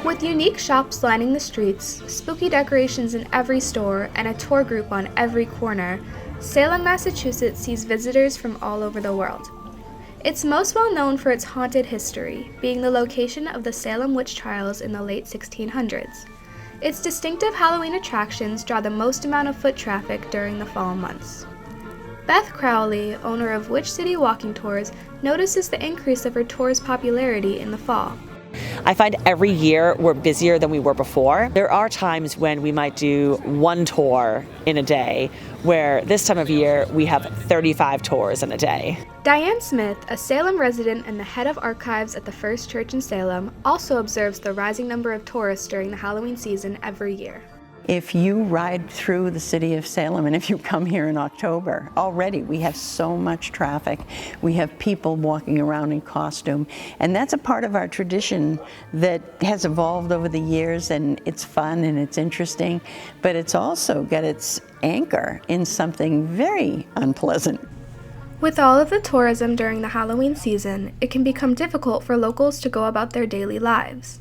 With unique shops lining the streets, spooky decorations in every store, and a tour group on every corner, Salem, Massachusetts sees visitors from all over the world. It's most well known for its haunted history, being the location of the Salem witch trials in the late 1600s. Its distinctive Halloween attractions draw the most amount of foot traffic during the fall months. Beth Crowley, owner of Witch City Walking Tours, notices the increase of her tour's popularity in the fall. I find every year we're busier than we were before. There are times when we might do one tour in a day, where this time of year we have 35 tours in a day. Diane Smith, a Salem resident and the head of archives at the First Church in Salem, also observes the rising number of tourists during the Halloween season every year. If you ride through the city of Salem, and if you come here in October, already we have so much traffic. We have people walking around in costume, and that's a part of our tradition that has evolved over the years, and it's fun and it's interesting, but it's also got its anchor in something very unpleasant. With all of the tourism during the Halloween season, it can become difficult for locals to go about their daily lives.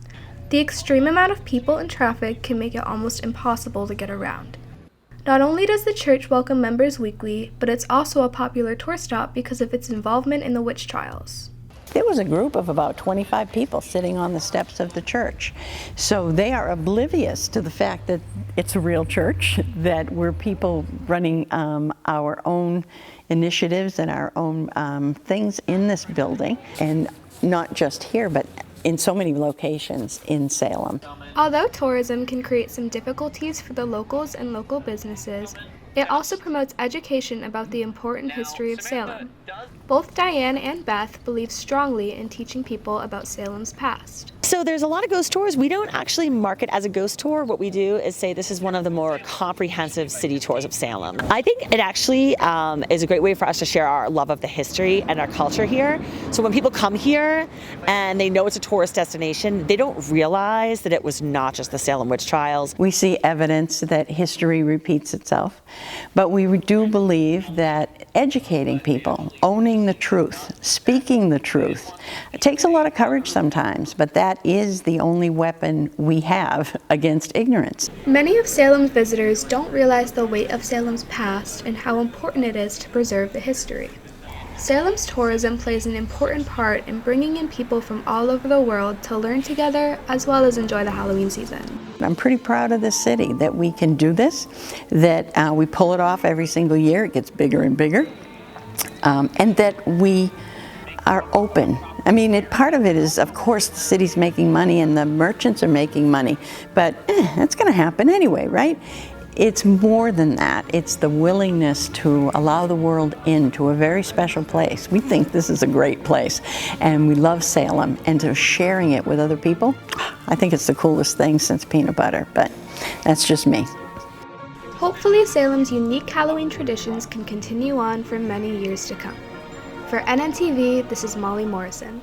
The extreme amount of people and traffic can make it almost impossible to get around. Not only does the church welcome members weekly, but it's also a popular tour stop because of its involvement in the witch trials. There was a group of about 25 people sitting on the steps of the church. So they are oblivious to the fact that it's a real church, that we're people running our own initiatives and our own things in this building, and not just here, but in so many locations in Salem. Although tourism can create some difficulties for the locals and local businesses, it also promotes education about the important history of Salem. Both Diane and Beth believe strongly in teaching people about Salem's past. So there's a lot of ghost tours. We don't actually market as a ghost tour. What we do is say this is one of the more comprehensive city tours of Salem. I think it actually is a great way for us to share our love of the history and our culture here. So when people come here and they know it's a tourist destination, they don't realize that it was not just the Salem witch trials. We see evidence that history repeats itself, but we do believe that educating people, owning the truth, speaking the truth, it takes a lot of courage sometimes, but that is the only weapon we have against ignorance. Many of Salem's visitors don't realize the weight of Salem's past and how important it is to preserve the history. Salem's tourism plays an important part in bringing in people from all over the world to learn together as well as enjoy the Halloween season. I'm pretty proud of this city, that we can do this, that we pull it off every single year. It gets bigger and bigger, and that we are open. I mean, part of it is, of course, the city's making money and the merchants are making money, but that's going to happen anyway, right? It's more than that. It's the willingness to allow the world into a very special place. We think this is a great place, and we love Salem, and to sharing it with other people, I think it's the coolest thing since peanut butter, but that's just me. Hopefully, Salem's unique Halloween traditions can continue on for many years to come. For NNTV, this is Molly Morrison.